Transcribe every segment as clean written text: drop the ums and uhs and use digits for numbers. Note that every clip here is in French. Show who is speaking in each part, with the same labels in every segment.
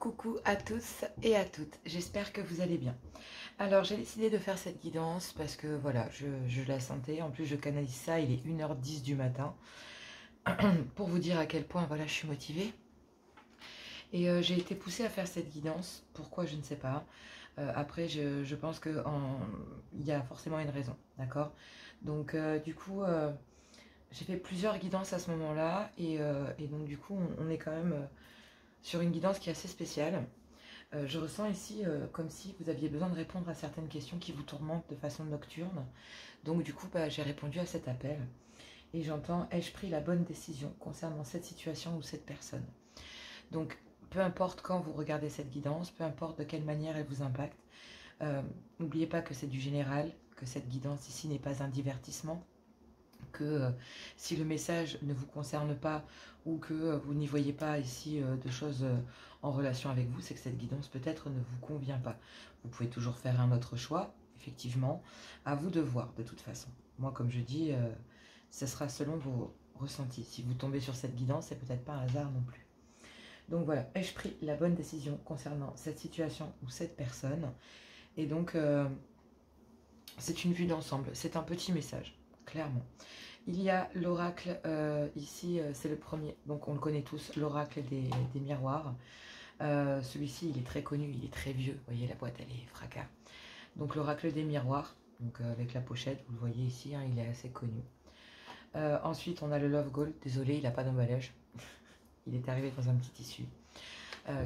Speaker 1: Coucou à tous et à toutes, j'espère que vous allez bien. Alors j'ai décidé de faire cette guidance parce que voilà, je la sentais, en plus je canalise ça, il est 1h10 du matin, pour vous dire à quel point voilà, je suis motivée. Et j'ai été poussée à faire cette guidance, pourquoi je ne sais pas. Après je pense qu'il y a forcément une raison, d'accord. Donc du coup, j'ai fait plusieurs guidances à ce moment-là et donc du coup on est quand même sur une guidance qui est assez spéciale. Je ressens ici comme si vous aviez besoin de répondre à certaines questions qui vous tourmentent de façon nocturne. Donc du coup, j'ai répondu à cet appel. Et j'entends, ai-je pris la bonne décision concernant cette situation ou cette personne? Donc, peu importe quand vous regardez cette guidance, peu importe de quelle manière elle vous impacte, n'oubliez pas que c'est du général, que cette guidance ici n'est pas un divertissement, que si le message ne vous concerne pas ou que vous n'y voyez pas ici de choses en relation avec vous, c'est que cette guidance peut-être ne vous convient pas. Vous pouvez toujours faire un autre choix, effectivement, à vous de voir de toute façon. Moi, comme je dis, ce sera selon vos ressentis. Si vous tombez sur cette guidance, c'est peut-être pas un hasard non plus. Donc voilà, ai-je pris la bonne décision concernant cette situation ou cette personne? Et donc, c'est une vue d'ensemble, c'est un petit message, clairement. Il y a l'oracle, ici c'est le premier, donc on le connaît tous, l'oracle des miroirs. Celui-ci il est très connu, il est très vieux, vous voyez la boîte elle est fracas. Donc l'oracle des miroirs, donc avec la pochette, vous le voyez ici, hein, il est assez connu. Ensuite on a le Love Gold, désolé il n'a pas d'emballage, il est arrivé dans un petit tissu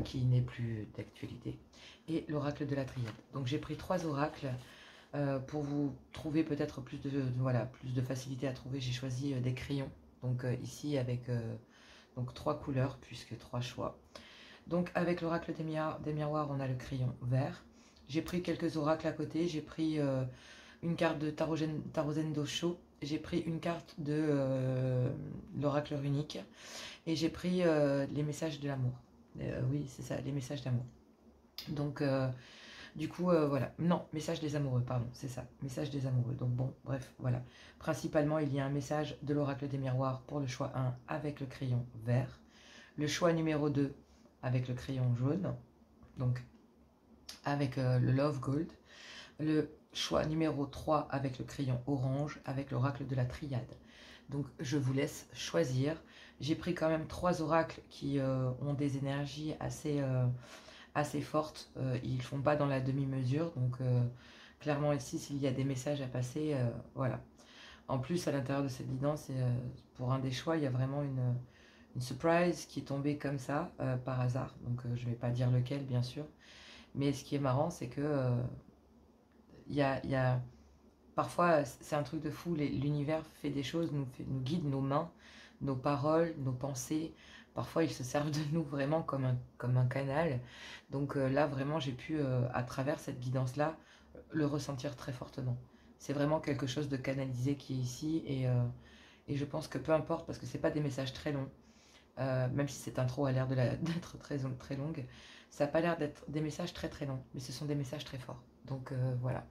Speaker 1: qui n'est plus d'actualité. Et l'oracle de la Triade. Donc j'ai pris 3 oracles. Pour vous trouver peut-être plus de facilité à trouver, j'ai choisi des crayons. Donc ici avec donc 3 couleurs puisque 3 choix. Donc avec l'oracle des miroirs, on a le crayon vert. J'ai pris quelques oracles à côté. J'ai pris une carte de Tarozen Dosho. J'ai pris une carte de l'oracle runique. Et j'ai pris les messages de l'amour. Oui, c'est ça, les messages d'amour. Donc du coup, voilà. Non, message des amoureux, pardon, c'est ça. Message des amoureux. Donc bon, bref, voilà. Principalement, il y a un message de l'oracle des miroirs pour le choix 1 avec le crayon vert. Le choix numéro 2 avec le crayon jaune. Donc, avec le Love Gold. Le choix numéro 3 avec le crayon orange, avec l'oracle de la Triade. Donc, je vous laisse choisir. J'ai pris quand même 3 oracles qui ont des énergies assez fortes, ils ne font pas dans la demi-mesure, donc clairement ici s'il y a des messages à passer, voilà. En plus à l'intérieur de cette guidance, pour un des choix, il y a vraiment une surprise qui est tombée comme ça, par hasard, donc je ne vais pas dire lequel bien sûr, mais ce qui est marrant c'est que parfois c'est un truc de fou, l'univers fait des choses, nous guide nos mains, nos paroles, nos pensées. Parfois, ils se servent de nous vraiment comme un canal. Donc là, vraiment, j'ai pu, à travers cette guidance-là, le ressentir très fortement. C'est vraiment quelque chose de canalisé qui est ici. Et je pense que peu importe, parce que ce n'est pas des messages très longs, même si cette intro a l'air d'être très longue, ça n'a pas l'air d'être des messages très longs, mais ce sont des messages très forts. Donc voilà.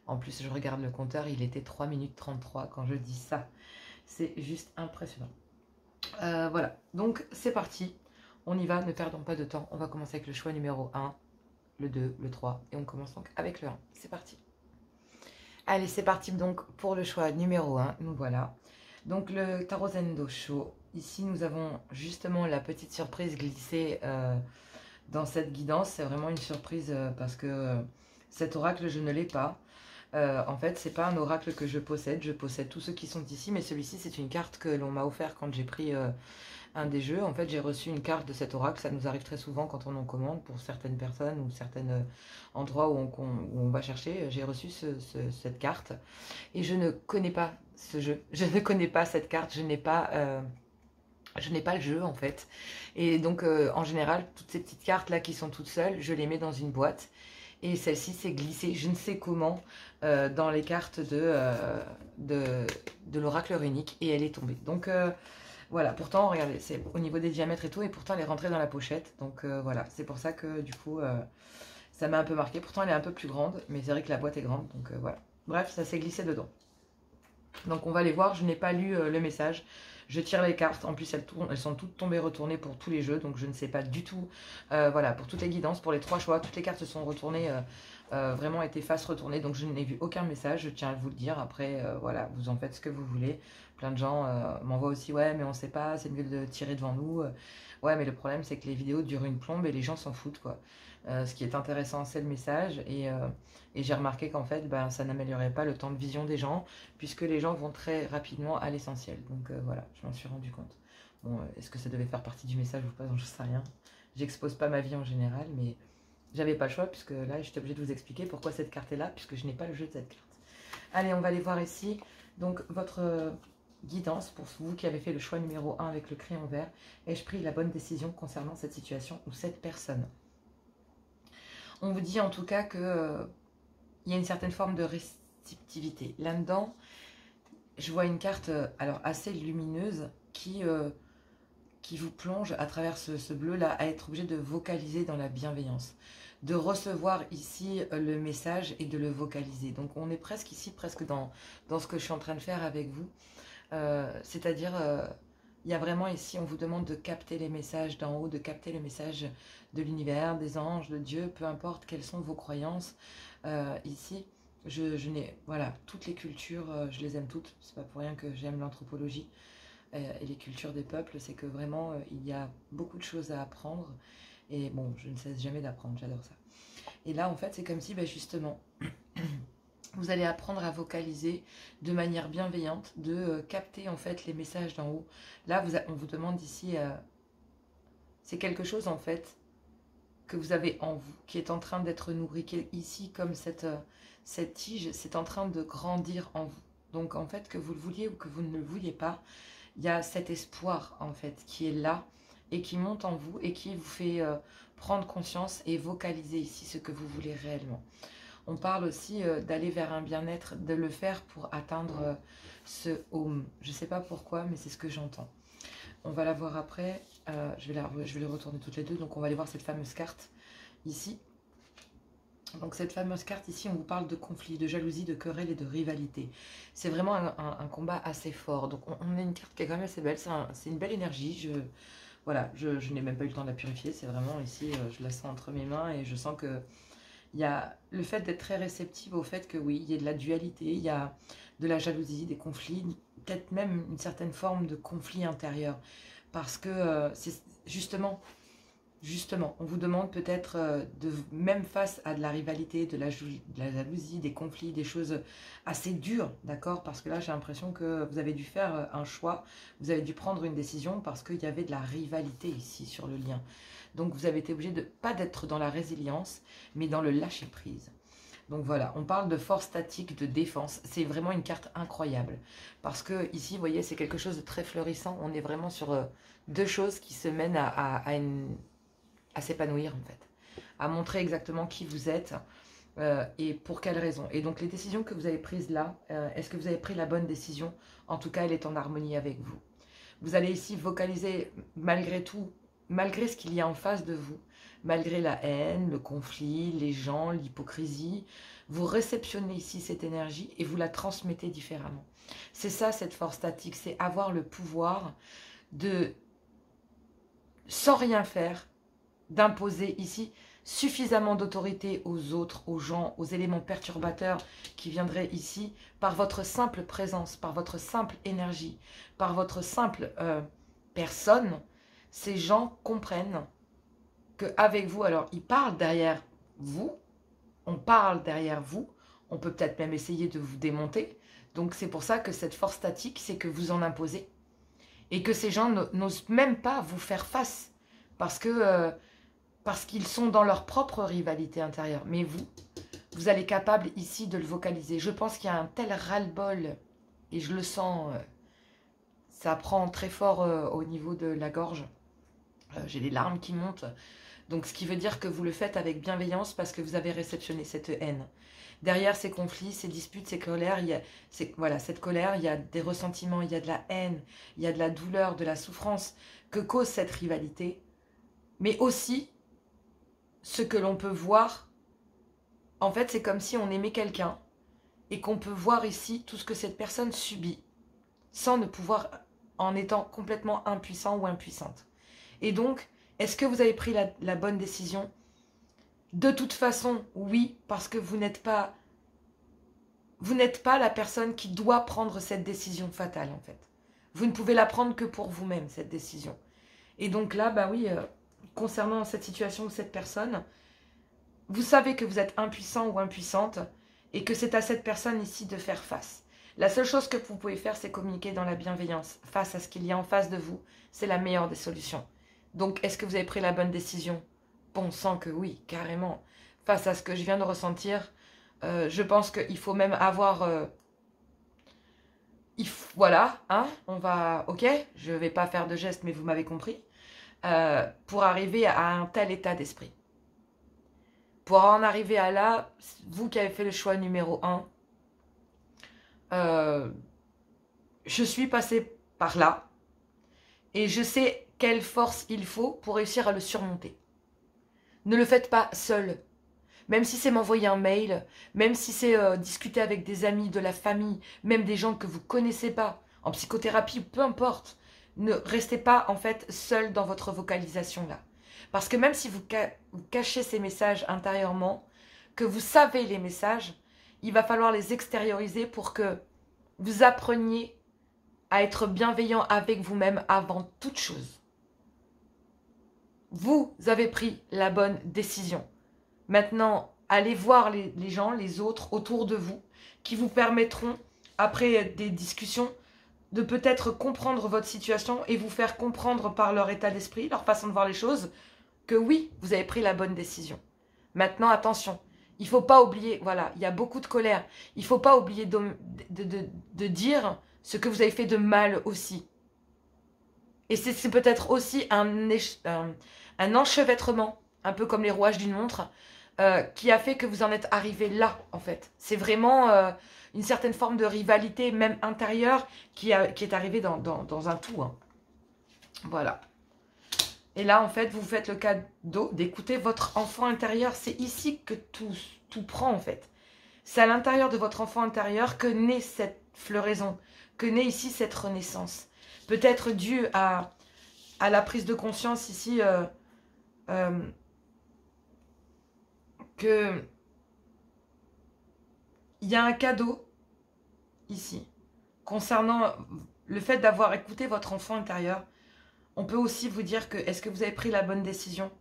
Speaker 1: En plus, je regarde le compteur, il était 3 minutes 33 quand je dis ça. C'est juste impressionnant. Voilà, donc c'est parti, on y va, ne perdons pas de temps, on va commencer avec le choix numéro 1, le 2, le 3, et on commence donc avec le 1, c'est parti. Allez, c'est parti donc pour le choix numéro 1, nous voilà. Donc le Tarozen Dosho, ici nous avons justement la petite surprise glissée dans cette guidance, c'est vraiment une surprise parce que cet oracle je ne l'ai pas. En fait, c'est pas un oracle que je possède tous ceux qui sont ici, mais celui-ci c'est une carte que l'on m'a offert quand j'ai pris un des jeux. En fait, j'ai reçu une carte de cet oracle, ça nous arrive très souvent quand on en commande pour certaines personnes ou certains endroits où on va chercher. J'ai reçu cette carte et je ne connais pas ce jeu, je ne connais pas cette carte, je n'ai pas le jeu en fait. Et donc en général, toutes ces petites cartes là qui sont toutes seules, je les mets dans une boîte. Et celle-ci s'est glissée, je ne sais comment, dans les cartes de l'oracle runique. Et elle est tombée. Donc voilà, pourtant, regardez, c'est au niveau des diamètres et tout. Et pourtant, elle est rentrée dans la pochette. Donc voilà, c'est pour ça que du coup, ça m'a un peu marqué. Pourtant, elle est un peu plus grande. Mais c'est vrai que la boîte est grande. Donc voilà. Bref, ça s'est glissé dedans. Donc on va aller voir. Je n'ai pas lu le message. Je tire les cartes, en plus elles sont toutes tombées retournées pour tous les jeux, donc je ne sais pas du tout, voilà, pour toutes les guidances, pour les 3 choix, toutes les cartes se sont retournées, vraiment été face retournée, donc je n'ai vu aucun message, je tiens à vous le dire. Après, voilà, vous en faites ce que vous voulez. Plein de gens m'envoient aussi, ouais, mais on sait pas, c'est mieux de tirer devant nous. Ouais, mais le problème, c'est que les vidéos durent une plombe et les gens s'en foutent, quoi. Ce qui est intéressant, c'est le message, et j'ai remarqué qu'en fait, ben, ça n'améliorait pas le temps de vision des gens, puisque les gens vont très rapidement à l'essentiel. Donc voilà, je m'en suis rendu compte. Bon, est-ce que ça devait faire partie du message ou pas? Je sais rien. J'expose pas ma vie en général, mais j'avais pas le choix, puisque là, j'étais obligée de vous expliquer pourquoi cette carte est là, puisque je n'ai pas le jeu de cette carte. Allez, on va aller voir ici. Donc, votre guidance, pour vous qui avez fait le choix numéro 1 avec le crayon vert. Ai-je pris la bonne décision concernant cette situation ou cette personne? On vous dit en tout cas que il y a une certaine forme de réceptivité. Là-dedans, je vois une carte alors assez lumineuse qui vous plonge à travers ce bleu-là à être obligé de vocaliser dans la bienveillance. De recevoir ici le message et de le vocaliser. Donc on est presque ici, presque dans ce que je suis en train de faire avec vous. C'est-à-dire, il y a vraiment ici, on vous demande de capter les messages d'en haut, de capter le message de l'univers, des anges, de Dieu, peu importe quelles sont vos croyances. Ici, je n'ai, voilà, toutes les cultures, je les aime toutes. C'est pas pour rien que j'aime l'anthropologie et les cultures des peuples, c'est que vraiment, il y a beaucoup de choses à apprendre. Et bon, je ne cesse jamais d'apprendre, j'adore ça. Et là, en fait, c'est comme si, ben, justement, vous allez apprendre à vocaliser de manière bienveillante, de capter en fait les messages d'en haut. Là, on vous demande ici, c'est quelque chose en fait que vous avez en vous, qui est en train d'être nourri, qui est ici comme cette tige, c'est en train de grandir en vous. Donc en fait, que vous le vouliez ou que vous ne le vouliez pas, il y a cet espoir en fait qui est là et qui monte en vous et qui vous fait prendre conscience et vocaliser ici ce que vous voulez réellement. On parle aussi d'aller vers un bien-être, de le faire pour atteindre ce home. Je ne sais pas pourquoi, mais c'est ce que j'entends. On va la voir après. Je vais les retourner toutes les deux. Donc on va aller voir cette fameuse carte ici. Donc cette fameuse carte ici, on vous parle de conflit, de jalousie, de querelle et de rivalité. C'est vraiment un combat assez fort. Donc on a une carte qui est quand même assez belle. C'est une belle énergie. Voilà, je n'ai même pas eu le temps de la purifier. C'est vraiment ici, je la sens entre mes mains et je sens que il y a le fait d'être très réceptive au fait que oui, il y a de la dualité, il y a de la jalousie, des conflits, peut-être même une certaine forme de conflit intérieur. Parce que c'est justement, on vous demande peut-être de, même face à de la rivalité, de la jalousie, des conflits, des choses assez dures, d'accord? Parce que là, j'ai l'impression que vous avez dû faire un choix, vous avez dû prendre une décision parce qu'il y avait de la rivalité ici sur le lien. Donc vous avez été obligé de, pas d'être dans la résilience, mais dans le lâcher-prise. Donc voilà, on parle de force statique, de défense. C'est vraiment une carte incroyable. Parce que ici, vous voyez, c'est quelque chose de très fleurissant. On est vraiment sur deux choses qui se mènent à s'épanouir en fait. À montrer exactement qui vous êtes et pour quelles raisons. Et donc les décisions que vous avez prises là, est-ce que vous avez pris la bonne décision? En tout cas, elle est en harmonie avec vous. Vous allez ici vocaliser malgré tout, malgré ce qu'il y a en face de vous, malgré la haine, le conflit, les gens, l'hypocrisie, vous réceptionnez ici cette énergie et vous la transmettez différemment. C'est ça cette force statique, c'est avoir le pouvoir de, sans rien faire, d'imposer ici suffisamment d'autorité aux autres, aux gens, aux éléments perturbateurs qui viendraient ici par votre simple présence, par votre simple énergie, par votre simple personne. Ces gens comprennent qu'avec vous, alors ils parlent derrière vous, on parle derrière vous, on peut peut-être même essayer de vous démonter. Donc c'est pour ça que cette force statique, c'est que vous en imposez. Et que ces gens n'osent même pas vous faire face. Parce qu'ils sont dans leur propre rivalité intérieure. Mais vous allez capable ici de le vocaliser. Je pense qu'il y a un tel ras-le-bol, et je le sens, ça prend très fort au niveau de la gorge. J'ai les larmes qui montent. Donc ce qui veut dire que vous le faites avec bienveillance parce que vous avez réceptionné cette haine. Derrière ces conflits, ces disputes, ces colères, voilà, cette colère, il y a des ressentiments, il y a de la haine, il y a de la douleur, de la souffrance que cause cette rivalité. Mais aussi, ce que l'on peut voir, en fait, c'est comme si on aimait quelqu'un et qu'on peut voir ici tout ce que cette personne subit sans ne pouvoir en étant complètement impuissant ou impuissante. Et donc, est-ce que vous avez pris la bonne décision? De toute façon, oui, parce que vous n'êtes pas la personne qui doit prendre cette décision fatale, en fait. Vous ne pouvez la prendre que pour vous-même, cette décision. Et donc là, bah oui, concernant cette situation ou cette personne, vous savez que vous êtes impuissant ou impuissante et que c'est à cette personne ici de faire face. La seule chose que vous pouvez faire, c'est communiquer dans la bienveillance face à ce qu'il y a en face de vous. C'est la meilleure des solutions. Donc, est-ce que vous avez pris la bonne décision? Bon sang que oui, carrément. Face à ce que je viens de ressentir, je pense qu'il faut même avoir... voilà, hein, on va... Ok, je ne vais pas faire de gestes, mais vous m'avez compris. Pour arriver à un tel état d'esprit. Pour en arriver à là, vous qui avez fait le choix numéro 1, je suis passée par là et je sais quelle force il faut pour réussir à le surmonter. Ne le faites pas seul. Même si c'est m'envoyer un mail, même si c'est discuter avec des amis, de la famille, même des gens que vous ne connaissez pas, en psychothérapie, peu importe. Ne restez pas en fait seul dans votre vocalisation là. Parce que même si vous cachez ces messages intérieurement, que vous savez les messages, il va falloir les extérioriser pour que vous appreniez à être bienveillant avec vous-même avant toute chose. Vous avez pris la bonne décision. Maintenant, allez voir les gens, les autres autour de vous, qui vous permettront, après des discussions, de peut-être comprendre votre situation et vous faire comprendre par leur état d'esprit, leur façon de voir les choses, que oui, vous avez pris la bonne décision. Maintenant, attention, il ne faut pas oublier, voilà, il y a beaucoup de colère, il ne faut pas oublier de dire ce que vous avez fait de mal aussi. Et c'est peut-être aussi un enchevêtrement, un peu comme les rouages d'une montre, qui a fait que vous en êtes arrivé là, en fait. C'est vraiment une certaine forme de rivalité, même intérieure, qui est arrivée dans un tout. Hein. Voilà. Et là, en fait, vous faites le cadeau d'écouter votre enfant intérieur. C'est ici que tout prend, en fait. C'est à l'intérieur de votre enfant intérieur que naît cette floraison, que naît ici cette renaissance. Peut-être dû à la prise de conscience ici que il y a un cadeau ici concernant le fait d'avoir écouté votre enfant intérieur. On peut aussi vous dire que est-ce que vous avez pris la bonne décision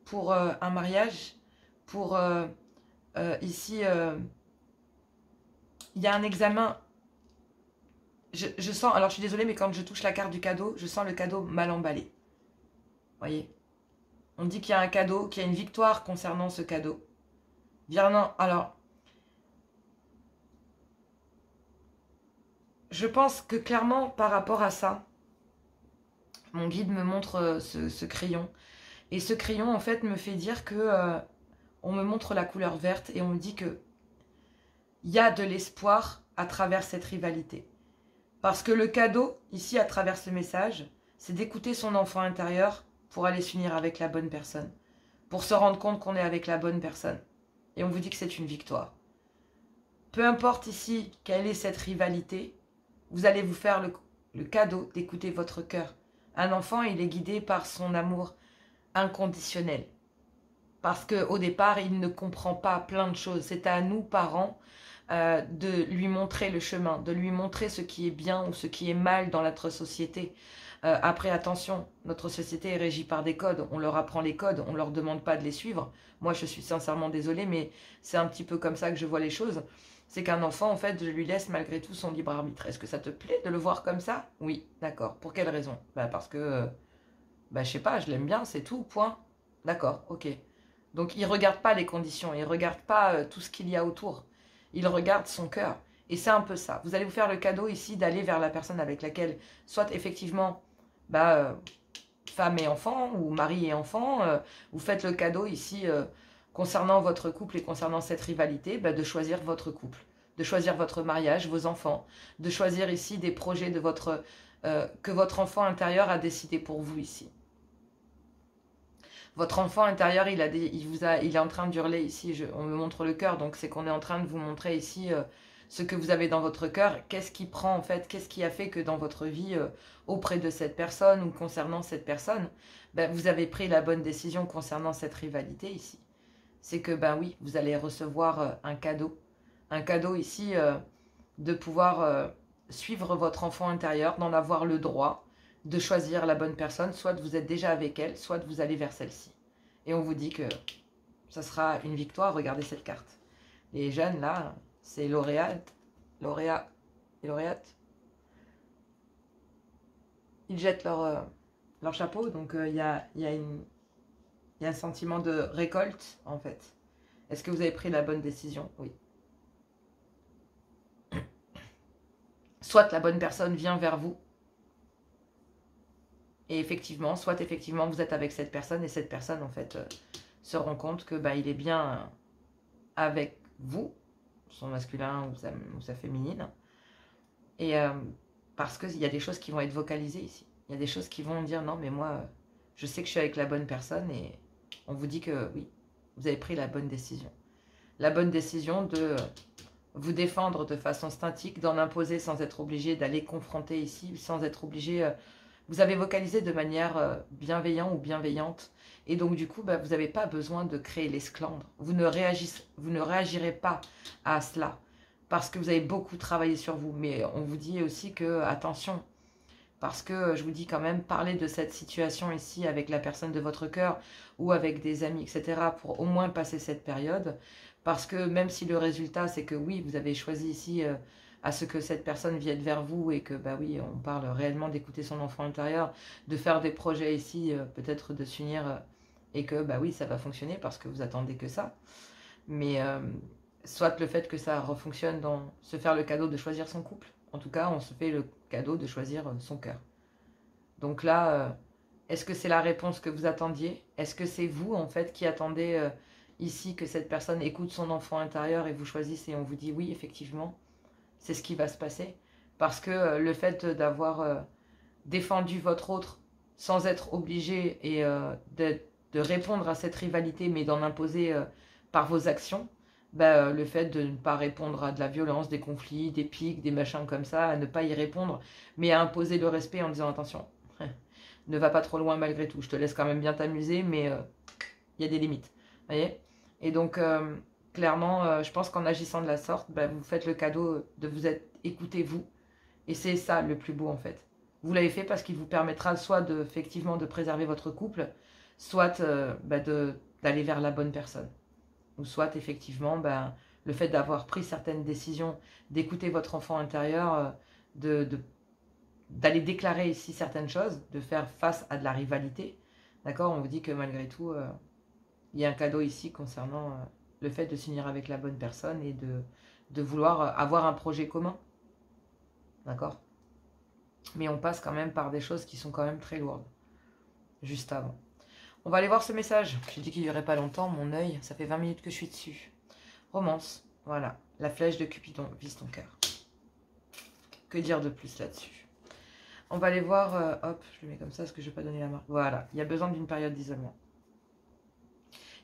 Speaker 1: pour un mariage, pour ici il y a un examen. Je sens, alors je suis désolée, mais quand je touche la carte du cadeau, je sens le cadeau mal emballé. Voyez, on dit qu'il y a un cadeau, qu'il y a une victoire concernant ce cadeau. Bien, alors, je pense que clairement, par rapport à ça, mon guide me montre ce crayon. Et ce crayon, en fait, me fait dire que on me montre la couleur verte et on me dit que il y a de l'espoir à travers cette rivalité. Parce que le cadeau, ici, à travers ce message, c'est d'écouter son enfant intérieur pour aller s'unir avec la bonne personne. Pour se rendre compte qu'on est avec la bonne personne. Et on vous dit que c'est une victoire. Peu importe ici quelle est cette rivalité, vous allez vous faire le cadeau d'écouter votre cœur. Un enfant, il est guidé par son amour inconditionnel. Parce qu'au départ, il ne comprend pas plein de choses. C'est à nous, parents, de lui montrer le chemin, de lui montrer ce qui est bien ou ce qui est mal dans notre société. Après, attention, notre société est régie par des codes. On leur apprend les codes, on ne leur demande pas de les suivre. Moi, je suis sincèrement désolée, mais c'est un petit peu comme ça que je vois les choses. C'est qu'un enfant, en fait, je lui laisse malgré tout son libre arbitre. Est-ce que ça te plaît de le voir comme ça? Oui, d'accord. Pour quelle raison? Parce que, je sais pas, je l'aime bien, c'est tout, point. D'accord, ok. Donc, il ne regarde pas les conditions, il ne regarde pas tout ce qu'il y a autour. Il regarde son cœur. Et c'est un peu ça. Vous allez vous faire le cadeau ici d'aller vers la personne avec laquelle, soit effectivement, femme et enfant, ou mari et enfant, vous faites le cadeau ici concernant votre couple et concernant cette rivalité, de choisir votre couple, de choisir votre mariage, vos enfants, de choisir ici des projets de que votre enfant intérieur a décidé pour vous ici. Votre enfant intérieur, il est en train d'hurler ici, on me montre le cœur, donc c'est qu'on est en train de vous montrer ici ce que vous avez dans votre cœur, qu'est-ce qui prend en fait, qu'est-ce qui a fait que dans votre vie, auprès de cette personne ou concernant cette personne, ben, vous avez pris la bonne décision concernant cette rivalité ici. C'est que, ben oui, vous allez recevoir un cadeau. Un cadeau ici de pouvoir suivre votre enfant intérieur, d'en avoir le droit, de choisir la bonne personne, soit vous êtes déjà avec elle, soit vous allez vers celle-ci. Et on vous dit que ça sera une victoire, regardez cette carte. Les jeunes là, c'est lauréat et lauréate. Ils jettent leur chapeau, donc il y a un sentiment de récolte en fait. Est-ce que vous avez pris la bonne décision? Oui. Soit la bonne personne vient vers vous, et effectivement, soit effectivement vous êtes avec cette personne, et cette personne en fait se rend compte que bah, il est bien avec vous, son masculin ou sa féminine, et parce qu'il y a des choses qui vont être vocalisées ici. Il y a des choses qui vont dire non mais moi je sais que je suis avec la bonne personne, et on vous dit que oui, vous avez pris la bonne décision. La bonne décision de vous défendre de façon instinctive, d'en imposer sans être obligé d'aller confronter ici, sans être obligé... vous avez vocalisé de manière bienveillante ou bienveillante, et donc du coup, bah, vous n'avez pas besoin de créer l'esclandre. Vous ne réagirez pas à cela, parce que vous avez beaucoup travaillé sur vous. Mais on vous dit aussi que, attention, parce que je vous dis quand même, parler de cette situation ici avec la personne de votre cœur, ou avec des amis, etc., pour au moins passer cette période. Parce que même si le résultat, c'est que oui, vous avez choisi ici à ce que cette personne vienne vers vous et que, bah oui, on parle réellement d'écouter son enfant intérieur, de faire des projets ici, peut-être de s'unir et que, bah oui, ça va fonctionner parce que vous attendez que ça. Mais soit le fait que ça refonctionne dans se faire le cadeau de choisir son couple. En tout cas, on se fait le cadeau de choisir son cœur. Donc là, est-ce que c'est la réponse que vous attendiez? Est-ce que c'est vous, en fait, qui attendez... ici, que cette personne écoute son enfant intérieur et vous choisissez et on vous dit oui, effectivement, c'est ce qui va se passer. Parce que le fait d'avoir défendu votre autre sans être obligé et de répondre à cette rivalité, mais d'en imposer par vos actions, bah, le fait de ne pas répondre à de la violence, des conflits, des piques, des machins comme ça, à ne pas y répondre, mais à imposer le respect en disant attention, ne va pas trop loin malgré tout, je te laisse quand même bien t'amuser, mais il y a des limites. Vous voyez? Et donc, clairement, je pense qu'en agissant de la sorte, bah, vous faites le cadeau de vous être écouté vous. Et c'est ça le plus beau en fait. Vous l'avez fait parce qu'il vous permettra soit effectivement de préserver votre couple, soit bah, d'aller vers la bonne personne. Ou soit effectivement bah, le fait d'avoir pris certaines décisions, d'écouter votre enfant intérieur, d'aller déclarer ici certaines choses, de faire face à de la rivalité. D'accord? On vous dit que malgré tout... il y a un cadeau ici concernant le fait de s'unir avec la bonne personne et de vouloir avoir un projet commun. D'accord? Mais on passe quand même par des choses qui sont quand même très lourdes. Juste avant. On va aller voir ce message. J'ai dit qu'il ne durait pas longtemps. Mon œil, ça fait 20 minutes que je suis dessus. Romance. Voilà. La flèche de Cupidon vise ton cœur. Que dire de plus là-dessus? On va aller voir... hop, je le mets comme ça parce que je ne vais pas donner la marque. Voilà. Il y a besoin d'une période d'isolement.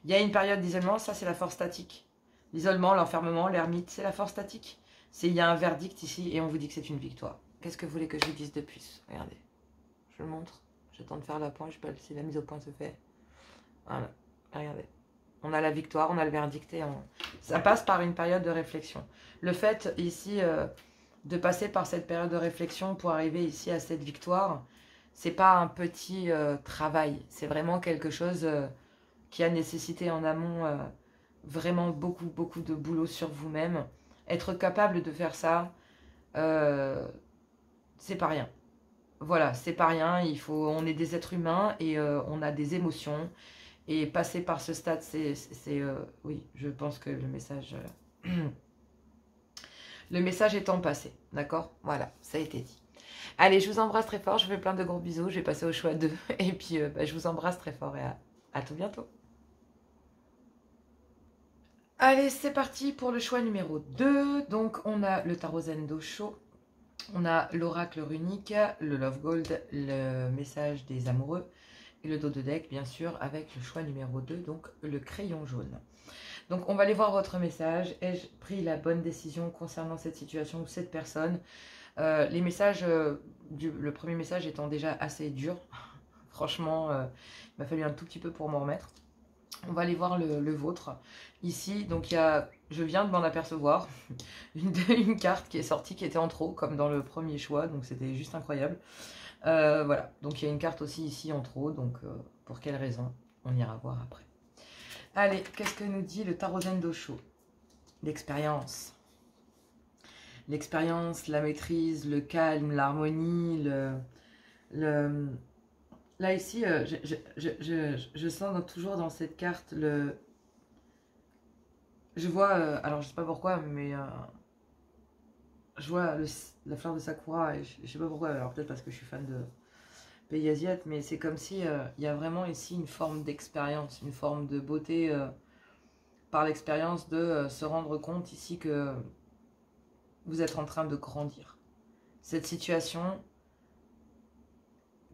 Speaker 1: Il y a une période d'isolement, ça c'est la force statique. L'isolement, l'enfermement, l'ermite, c'est la force statique. Il y a un verdict ici et on vous dit que c'est une victoire. Qu'est-ce que vous voulez que je vous dise de plus? Regardez, je le montre. J'attends de faire la pointe, je sais pas si la mise au point se fait. Voilà, regardez. On a la victoire, on a le verdict et ça passe par une période de réflexion. Le fait ici de passer par cette période de réflexion pour arriver ici à cette victoire, c'est pas un petit travail. C'est vraiment quelque chose... qui a nécessité en amont vraiment beaucoup de boulot sur vous-même. Être capable de faire ça, c'est pas rien. Voilà, c'est pas rien. On est des êtres humains et on a des émotions. Et passer par ce stade, oui, je pense que le message... le message étant passé, d'accord? Voilà, ça a été dit. Allez, je vous embrasse très fort. Je vous fais plein de gros bisous. Je vais passer au choix 2. Et puis, je vous embrasse très fort et à tout bientôt. Allez, c'est parti pour le choix numéro 2. Donc, on a le tarot Zen Dosho, on a l'oracle runique, le Love Gold, le message des amoureux, et le dos de deck, bien sûr, avec le choix numéro 2, donc le crayon jaune. Donc, on va aller voir votre message. Ai-je pris la bonne décision concernant cette situation ou cette personne? Les messages, le premier message étant déjà assez dur. Franchement, il m'a fallu un tout petit peu pour m'en remettre. On va aller voir le vôtre. Ici, donc je viens de m'en apercevoir, une carte qui est sortie qui était en trop, comme dans le premier choix, donc c'était juste incroyable. Voilà, donc il y a une carte aussi ici en trop, donc pour quelle raison? On ira voir après. Allez, qu'est-ce que nous dit le tarot d'Osho? L'expérience. L'expérience, la maîtrise, le calme, l'harmonie, Là, ici, je sens toujours dans cette carte Je vois, alors je sais pas pourquoi, mais je vois la fleur de Sakura, et je sais pas pourquoi, alors peut-être parce que je suis fan de pays asiates, mais c'est comme si il y a vraiment ici une forme d'expérience, une forme de beauté par l'expérience de se rendre compte ici que vous êtes en train de grandir. Cette situation,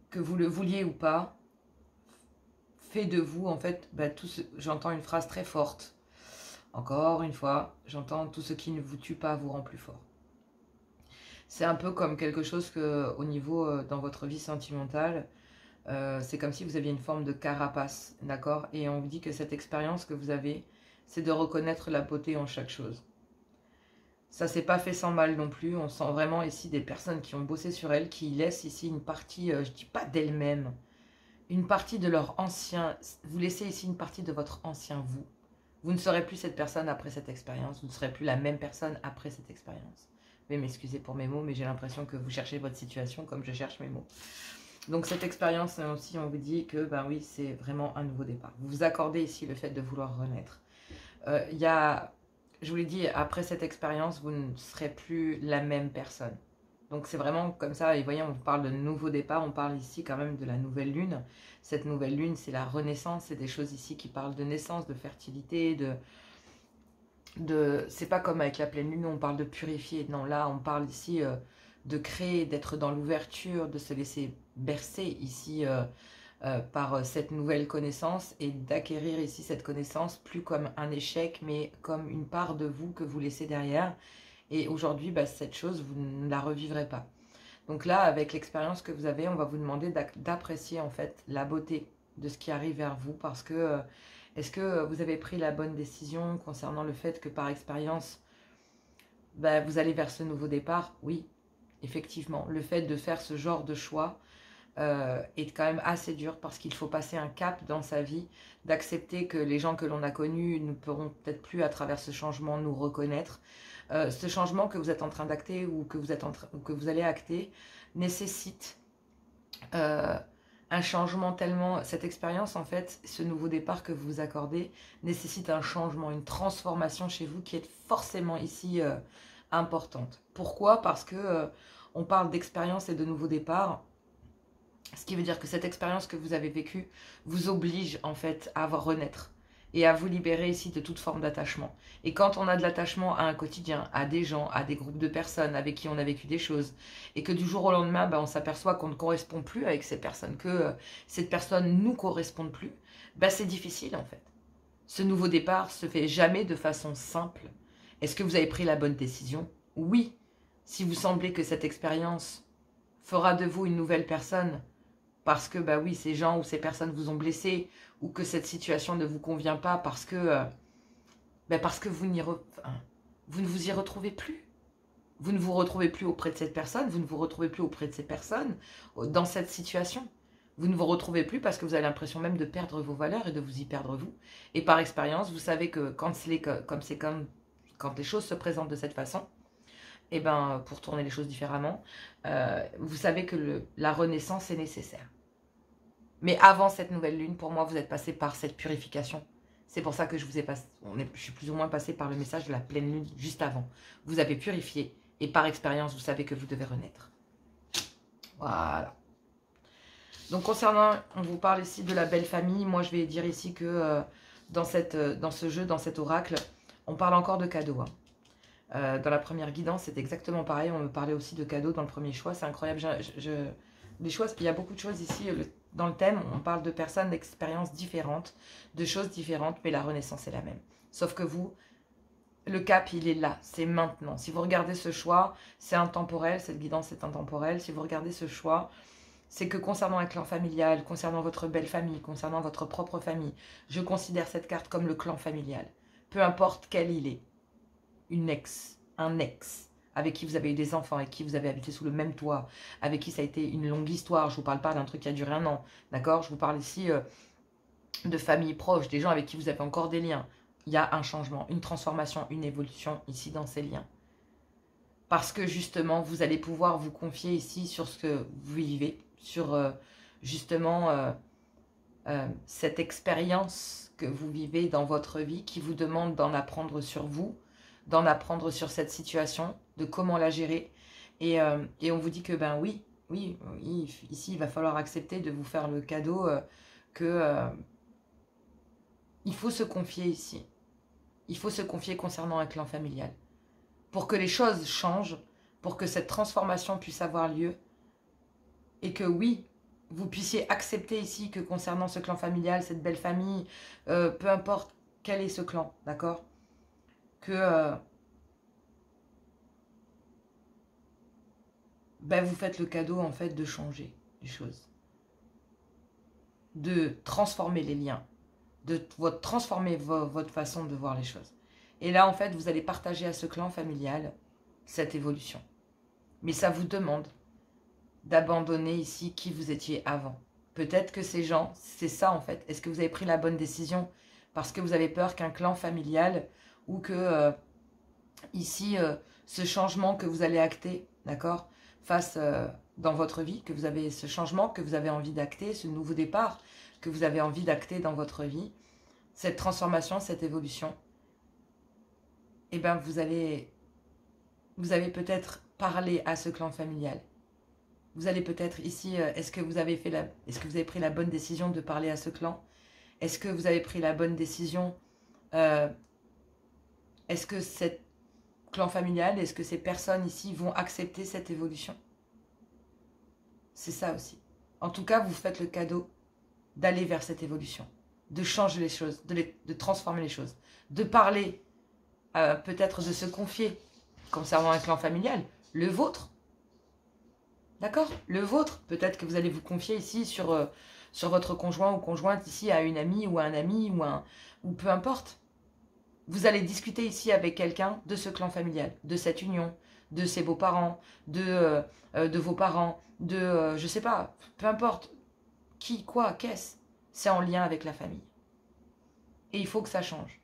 Speaker 1: que vous le vouliez ou pas, fait de vous, en fait, j'entends une phrase très forte. Encore une fois, j'entends tout ce qui ne vous tue pas vous rend plus fort. C'est un peu comme quelque chose que, au niveau, dans votre vie sentimentale, c'est comme si vous aviez une forme de carapace, d'accord? Et on vous dit que cette expérience que vous avez, c'est de reconnaître la beauté en chaque chose. Ça s'est pas fait sans mal non plus. On sent vraiment ici des personnes qui ont bossé sur elles, qui laissent ici une partie, je dis pas d'elles-mêmes, une partie de leur ancien... Vous laissez ici une partie de votre ancien vous. Vous ne serez plus cette personne après cette expérience. Vous ne serez plus la même personne après cette expérience. Veuillez m'excuser pour mes mots, mais j'ai l'impression que vous cherchez votre situation comme je cherche mes mots. Donc cette expérience aussi, on vous dit que, ben oui, c'est vraiment un nouveau départ. Vous vous accordez ici le fait de vouloir renaître. Je vous l'ai dit, après cette expérience, vous ne serez plus la même personne. Donc c'est vraiment comme ça, et voyez, on parle de nouveau départ, on parle ici quand même de la nouvelle lune. Cette nouvelle lune, c'est la renaissance, c'est des choses ici qui parlent de naissance, de fertilité, c'est pas comme avec la pleine lune, on parle de purifier. Non, là, on parle ici de créer, d'être dans l'ouverture, de se laisser bercer ici par cette nouvelle connaissance et d'acquérir ici cette connaissance plus comme un échec, mais comme une part de vous que vous laissez derrière. Et aujourd'hui, cette chose, vous ne la revivrez pas. Donc là, avec l'expérience que vous avez, on va vous demander d'apprécier en fait la beauté de ce qui arrive vers vous, parce que est-ce que vous avez pris la bonne décision concernant le fait que par expérience, vous allez vers ce nouveau départ? Oui, effectivement. Le fait de faire ce genre de choix est quand même assez dur, parce qu'il faut passer un cap dans sa vie, d'accepter que les gens que l'on a connus ne pourront peut-être plus à travers ce changement nous reconnaître. Ce changement que vous êtes en train d'acter ou que vous allez acter nécessite un changement tellement... Cette expérience, en fait, ce nouveau départ que vous vous accordez nécessite un changement, une transformation chez vous qui est forcément ici importante. Pourquoi? Parce que on parle d'expérience et de nouveau départ. Ce qui veut dire que cette expérience que vous avez vécue vous oblige en fait à renaître et à vous libérer ici de toute forme d'attachement. Et quand on a de l'attachement à un quotidien, à des gens, à des groupes de personnes avec qui on a vécu des choses, et que du jour au lendemain, on s'aperçoit qu'on ne correspond plus avec ces personnes, que cette personne ne nous correspond plus, c'est difficile en fait. Ce nouveau départ se fait jamais de façon simple. Est-ce que vous avez pris la bonne décision? Oui. Si vous semblez que cette expérience fera de vous une nouvelle personne, parce que oui, ces gens ou ces personnes vous ont blessé, ou que cette situation ne vous convient pas parce que vous ne vous y retrouvez plus. Vous ne vous retrouvez plus auprès de cette personne, vous ne vous retrouvez plus auprès de ces personnes dans cette situation. Vous ne vous retrouvez plus parce que vous avez l'impression même de perdre vos valeurs et de vous y perdre vous. Et par expérience, vous savez que quand les choses se présentent de cette façon, pour tourner les choses différemment, vous savez que la renaissance est nécessaire. Mais avant cette nouvelle lune, pour moi, vous êtes passé par cette purification. C'est pour ça que je suis plus ou moins passé par le message de la pleine lune juste avant. Vous avez purifié et par expérience, vous savez que vous devez renaître. Voilà. Donc concernant, on vous parle ici de la belle famille. Moi, je vais dire ici que dans ce jeu, dans cet oracle, on parle encore de cadeaux. Dans la première guidance, c'est exactement pareil. On me parlait aussi de cadeaux dans le premier choix. C'est incroyable. des choses, il y a beaucoup de choses ici, dans le thème, on parle de personnes, d'expériences différentes, de choses différentes, mais la renaissance est la même. Sauf que vous, le cap, il est là, c'est maintenant. Si vous regardez ce choix, c'est intemporel, cette guidance est intemporelle. Si vous regardez ce choix, c'est que concernant un clan familial, concernant votre belle famille, concernant votre propre famille, je considère cette carte comme le clan familial. Peu importe quel il est. Une ex, un ex, avec qui vous avez eu des enfants, avec qui vous avez habité sous le même toit, avec qui ça a été une longue histoire. Je ne vous parle pas d'un truc qui a duré un an, d'accord? Je vous parle ici de familles proches, des gens avec qui vous avez encore des liens. Il y a un changement, une transformation, une évolution ici dans ces liens. Parce que justement, vous allez pouvoir vous confier ici sur ce que vous vivez, sur justement cette expérience que vous vivez dans votre vie qui vous demande d'en apprendre sur vous, d'en apprendre sur cette situation, de comment la gérer. Et on vous dit que ben oui, ici il va falloir accepter de vous faire le cadeau que il faut se confier ici. Il faut se confier concernant un clan familial. Pour que les choses changent, pour que cette transformation puisse avoir lieu, et que oui, vous puissiez accepter ici que concernant ce clan familial, cette belle famille, peu importe quel est ce clan, d'accord? Que ben vous faites le cadeau en fait de changer les choses, de transformer les liens, de transformer votre façon de voir les choses. Et là, en fait, vous allez partager à ce clan familial cette évolution. Mais ça vous demande d'abandonner ici qui vous étiez avant. Peut-être que ces gens, c'est ça en fait. Est-ce que vous avez pris la bonne décision parce que vous avez peur qu'un clan familial ou que ici, ce changement que vous allez acter, d'accord, fasse dans votre vie, que vous avez ce changement que vous avez envie d'acter, ce nouveau départ que vous avez envie d'acter dans votre vie, cette transformation, cette évolution, eh bien vous allez peut-être parler à ce clan familial. Vous allez peut-être ici, est-ce que vous avez pris la bonne décision de parler à ce clan? Est-ce que vous avez pris la bonne décision? Est-ce que cet clan familial, est-ce que ces personnes ici vont accepter cette évolution? C'est ça aussi. En tout cas, vous faites le cadeau d'aller vers cette évolution, de changer les choses, de transformer les choses, de parler, peut-être de se confier concernant un clan familial, le vôtre. D'accord? Le vôtre. Peut-être que vous allez vous confier ici sur votre conjoint ou conjointe ici à une amie ou à un ami ou peu importe. Vous allez discuter ici avec quelqu'un de ce clan familial, de cette union, de ses beaux-parents, de vos parents, je sais pas, peu importe. Qui, quoi, qu'est-ce? C'est en lien avec la famille. Et il faut que ça change.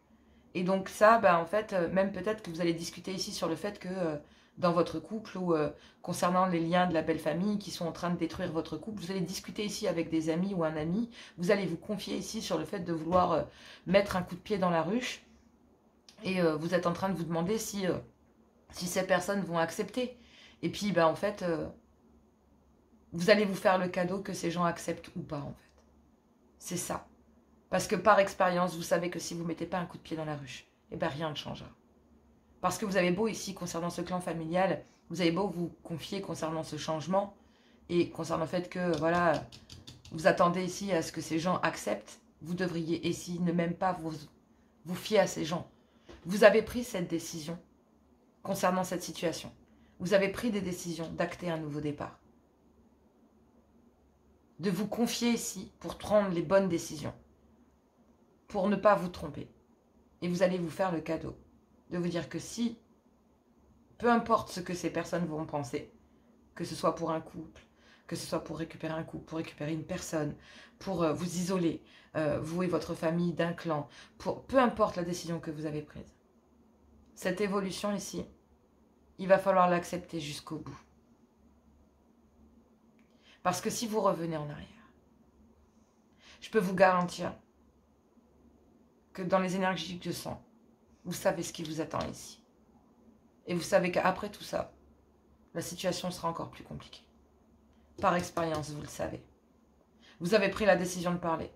Speaker 1: Et donc ça, en fait, même peut-être que vous allez discuter ici sur le fait que dans votre couple ou concernant les liens de la belle famille qui sont en train de détruire votre couple, vous allez discuter ici avec des amis ou un ami, vous allez vous confier ici sur le fait de vouloir mettre un coup de pied dans la ruche et vous êtes en train de vous demander si ces personnes vont accepter. Et puis, en fait, vous allez vous faire le cadeau que ces gens acceptent ou pas, en fait. C'est ça. Parce que par expérience, vous savez que si vous ne mettez pas un coup de pied dans la ruche, eh bien rien ne changera. Parce que vous avez beau ici, concernant ce clan familial, vous avez beau vous confier concernant ce changement, et concernant le fait que, voilà, vous attendez ici à ce que ces gens acceptent, vous devriez ici ne même pas vous fier à ces gens. Vous avez pris cette décision concernant cette situation. Vous avez pris des décisions d'acter un nouveau départ. De vous confier ici pour prendre les bonnes décisions. Pour ne pas vous tromper. Et vous allez vous faire le cadeau de vous dire que si, peu importe ce que ces personnes vont penser, que ce soit pour un couple, que ce soit pour récupérer un couple, pour récupérer une personne, pour vous isoler, vous et votre famille d'un clan, peu importe la décision que vous avez prise. Cette évolution ici, il va falloir l'accepter jusqu'au bout. Parce que si vous revenez en arrière, je peux vous garantir que dans les énergies que je sens, vous savez ce qui vous attend ici. Et vous savez qu'après tout ça, la situation sera encore plus compliquée. Par expérience, vous le savez. Vous avez pris la décision de parler.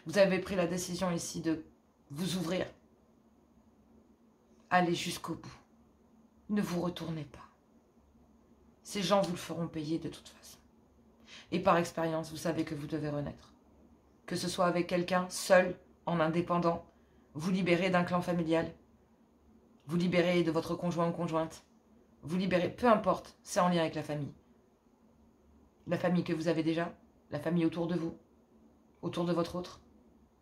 Speaker 1: Vous avez pris la décision ici de vous ouvrir. Allez jusqu'au bout. Ne vous retournez pas. Ces gens vous le feront payer de toute façon. Et par expérience, vous savez que vous devez renaître. Que ce soit avec quelqu'un, seul, en indépendant, vous libérez d'un clan familial, vous libérez de votre conjoint ou conjointe, vous libérez, peu importe, c'est en lien avec la famille. La famille que vous avez déjà, la famille autour de vous, autour de votre autre,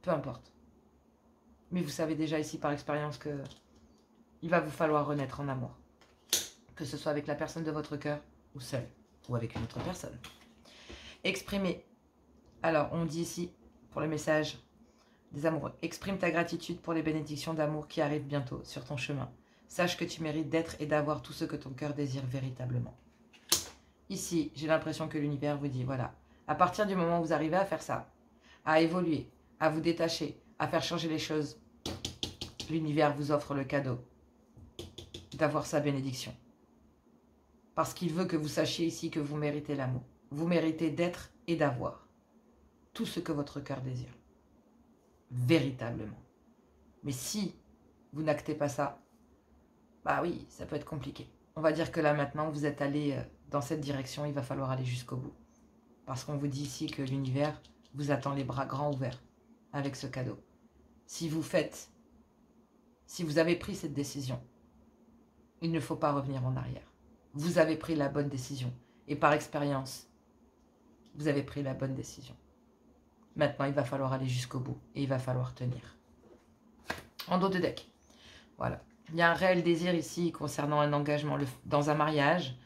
Speaker 1: peu importe. Mais vous savez déjà ici par expérience que il va vous falloir renaître en amour. Que ce soit avec la personne de votre cœur ou seul, ou avec une autre personne. Exprimez. Alors, on dit ici, pour le message des amoureux, exprime ta gratitude pour les bénédictions d'amour qui arrivent bientôt sur ton chemin. Sache que tu mérites d'être et d'avoir tout ce que ton cœur désire véritablement. Ici, j'ai l'impression que l'univers vous dit, voilà, à partir du moment où vous arrivez à faire ça, à évoluer, à vous détacher, à faire changer les choses, l'univers vous offre le cadeau d'avoir sa bénédiction. Parce qu'il veut que vous sachiez ici que vous méritez l'amour. Vous méritez d'être et d'avoir tout ce que votre cœur désire. Véritablement. Mais si vous n'actez pas ça, bah oui, ça peut être compliqué. On va dire que là maintenant, vous êtes allé dans cette direction, il va falloir aller jusqu'au bout. Parce qu'on vous dit ici que l'univers vous attend les bras grands ouverts avec ce cadeau. Si vous faites, si vous avez pris cette décision, il ne faut pas revenir en arrière. Vous avez pris la bonne décision. Et par expérience, vous avez pris la bonne décision. Maintenant, il va falloir aller jusqu'au bout. Et il va falloir tenir. En dos de deck. Voilà. Il y a un réel désir ici concernant un engagement dans un mariage.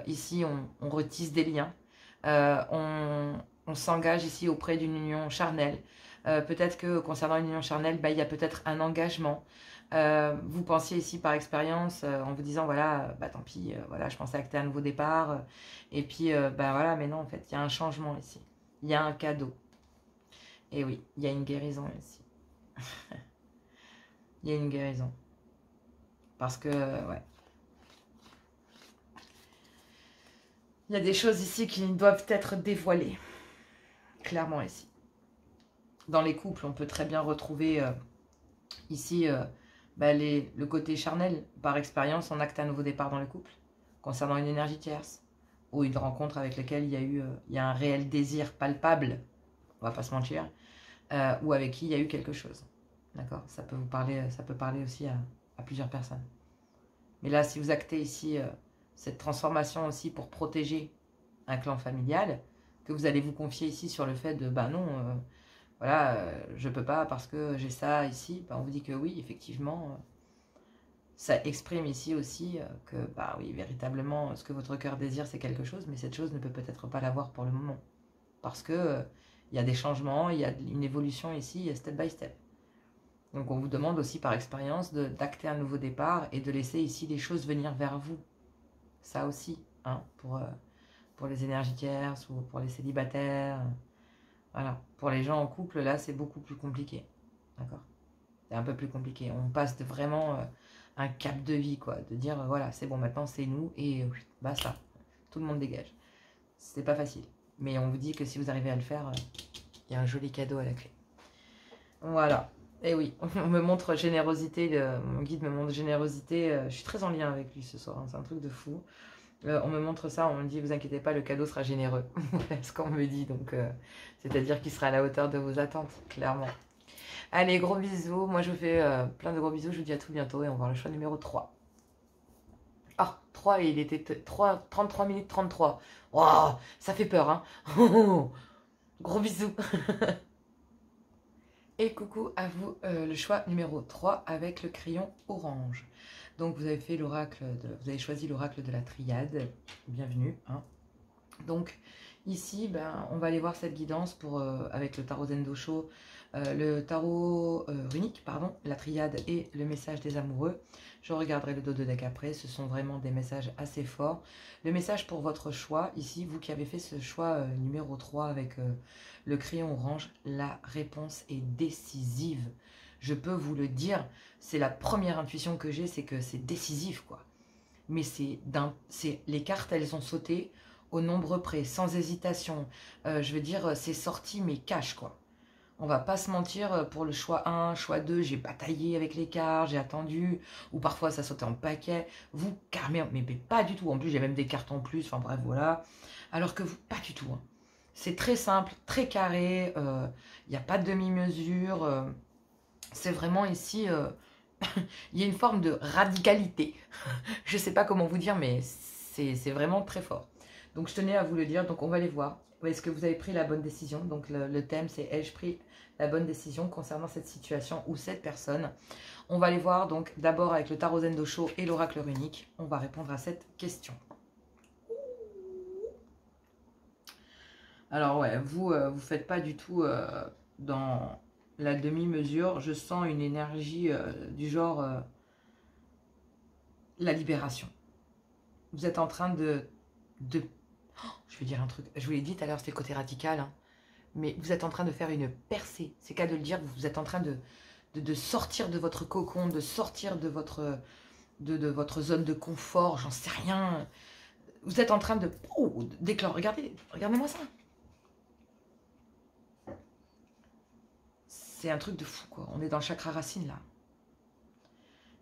Speaker 1: Ici, on retisse des liens. On s'engage ici auprès d'une union charnelle. Peut-être que concernant une union charnelle, il y a peut-être un engagement. Vous pensiez ici par expérience en vous disant voilà, tant pis, voilà, je pensais acter un nouveau départ. Et puis, voilà, mais non, en fait, il y a un changement ici. Il y a un cadeau. Et oui, il y a une guérison ici. Il y a une guérison. Parce que, ouais. Il y a des choses ici qui doivent être dévoilées. Clairement ici. Dans les couples, on peut très bien retrouver ici le côté charnel. Par expérience, on acte un nouveau départ dans le couple. Concernant une énergie tierce. Ou une rencontre avec laquelle il y a un réel désir palpable. On va pas se mentir. Ou avec qui il y a eu quelque chose. D'accord? Ça peut vous parler, ça peut parler aussi à plusieurs personnes. Mais là, si vous actez ici cette transformation aussi pour protéger un clan familial, que vous allez vous confier ici sur le fait de, non, voilà, je peux pas parce que j'ai ça ici, on vous dit que oui, effectivement, ça exprime ici aussi que, oui, véritablement, ce que votre cœur désire, c'est quelque chose, mais cette chose ne peut peut-être pas l'avoir pour le moment. Parce que il y a des changements, il y a une évolution ici, step by step. Donc on vous demande aussi par expérience d'acter un nouveau départ et de laisser ici les choses venir vers vous. Ça aussi, hein, pour les énergies tierces ou pour les célibataires. Voilà. Pour les gens en couple, là, c'est beaucoup plus compliqué. D'accord? C'est un peu plus compliqué. On passe de vraiment un cap de vie, quoi. De dire, voilà, c'est bon, maintenant c'est nous et basta. Tout le monde dégage. C'est pas facile. Mais on vous dit que si vous arrivez à le faire, il y a un joli cadeau à la clé. Voilà. Et oui, on me montre générosité, mon guide me montre générosité, je suis très en lien avec lui ce soir, hein, c'est un truc de fou. On me montre ça, on me dit, vous inquiétez pas, le cadeau sera généreux. Voilà ce qu'on me dit, donc c'est-à-dire qu'il sera à la hauteur de vos attentes, clairement. Allez, gros bisous, moi je vous fais plein de gros bisous, je vous dis à tout bientôt et on va voir le choix numéro 3. Ah, 3 et il était 33 minutes 33. Waouh, ça fait peur, hein. Gros bisous. Et coucou à vous, le choix numéro 3 avec le crayon orange. Donc vous avez fait l'oracle, vous avez choisi l'oracle de la triade. Bienvenue. Hein. Donc ici, on va aller voir cette guidance pour, avec le tarot Zendosho, le tarot runique, pardon, la triade et le message des amoureux. Je regarderai le dos de deck après, ce sont vraiment des messages assez forts. Le message pour votre choix, ici, vous qui avez fait ce choix numéro 3 avec le crayon orange, la réponse est décisive. Je peux vous le dire, c'est la première intuition que j'ai, c'est que c'est décisif, quoi. Mais les cartes, elles ont sauté au nombre près, sans hésitation. Je veux dire, c'est sorti, mais cash, quoi. On va pas se mentir, pour le choix 1, choix 2, j'ai bataillé avec les cartes, j'ai attendu, ou parfois ça sautait en paquet. Vous, carrément, mais pas du tout. En plus, j'ai même des cartes en plus, enfin bref, voilà. Alors que vous, pas du tout. Hein. C'est très simple, très carré, il n'y a pas de demi-mesure. C'est vraiment ici, il y a une forme de radicalité. Je ne sais pas comment vous dire, mais c'est vraiment très fort. Donc je tenais à vous le dire, donc on va les voir. Est-ce que vous avez pris la bonne décision? Donc le thème c'est ai-je pris la bonne décision concernant cette situation ou cette personne? On va les voir donc d'abord avec le tarot Zendosho et l'oracle runique. On va répondre à cette question. Alors ouais, vous ne faites pas du tout dans la demi-mesure. Je sens une énergie du genre la libération. Vous êtes en train de... Oh, je vais dire un truc. Je vous l'ai dit tout à l'heure, c'était le côté radical. Hein, mais vous êtes en train de faire une percée. C'est qu'à de le dire, vous êtes en train de sortir de votre cocon, de sortir de votre zone de confort, j'en sais rien. Vous êtes en train de... Oh, d'éclore. Regardez-moi ça. C'est un truc de fou, quoi. On est dans le chakra racine, là.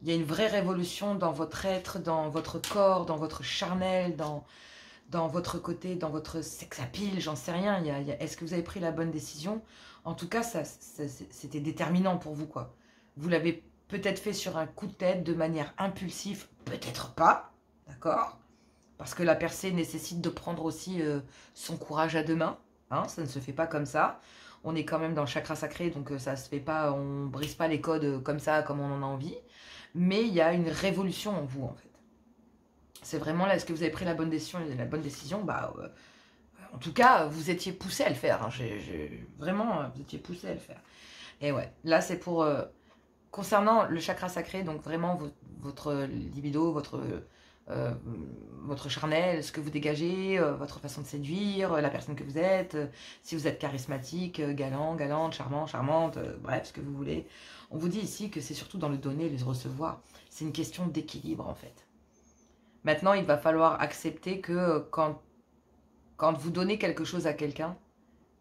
Speaker 1: Il y a une vraie révolution dans votre être, dans votre corps, dans votre charnel, dans votre côté, dans votre sex appeal, j'en sais rien. Est-ce que vous avez pris la bonne décision? En tout cas, c'était déterminant pour vous, quoi. Vous l'avez peut-être fait sur un coup de tête, de manière impulsive, peut-être pas, d'accord? Parce que la percée nécessite de prendre aussi son courage à deux mains, hein, ça ne se fait pas comme ça. On est quand même dans le chakra sacré, donc ça se fait pas, on brise pas les codes comme ça, comme on en a envie. Mais il y a une révolution en vous, en fait. C'est vraiment là, est-ce que vous avez pris la bonne décision? Bah, en tout cas, vous étiez poussé à le faire. Hein. Vraiment, vous étiez poussé à le faire. Et ouais, là, c'est pour... concernant le chakra sacré, donc vraiment votre libido, votre charnel, ce que vous dégagez, votre façon de séduire, la personne que vous êtes, si vous êtes charismatique, galant, galante, charmant, charmante, bref, ce que vous voulez. On vous dit ici que c'est surtout dans le donner, le recevoir. C'est une question d'équilibre, en fait. Maintenant, il va falloir accepter que quand vous donnez quelque chose à quelqu'un,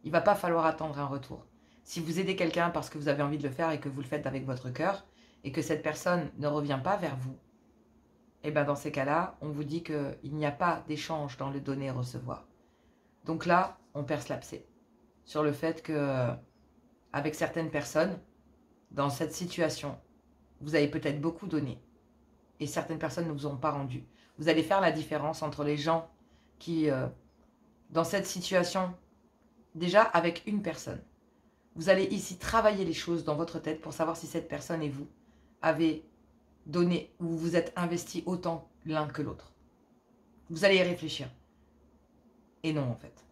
Speaker 1: il ne va pas falloir attendre un retour. Si vous aidez quelqu'un parce que vous avez envie de le faire et que vous le faites avec votre cœur, et que cette personne ne revient pas vers vous, et bien dans ces cas-là, on vous dit qu'il n'y a pas d'échange dans le donner et recevoir. Donc là, on perce l'abcès sur le fait que, avec certaines personnes, dans cette situation, vous avez peut-être beaucoup donné et certaines personnes ne vous ont pas rendu. Vous allez faire la différence entre les gens qui, dans cette situation, déjà avec une personne, vous allez ici travailler les choses dans votre tête pour savoir si cette personne et vous avez donné ou vous vous êtes investi autant l'un que l'autre. Vous allez y réfléchir. Et non, en fait.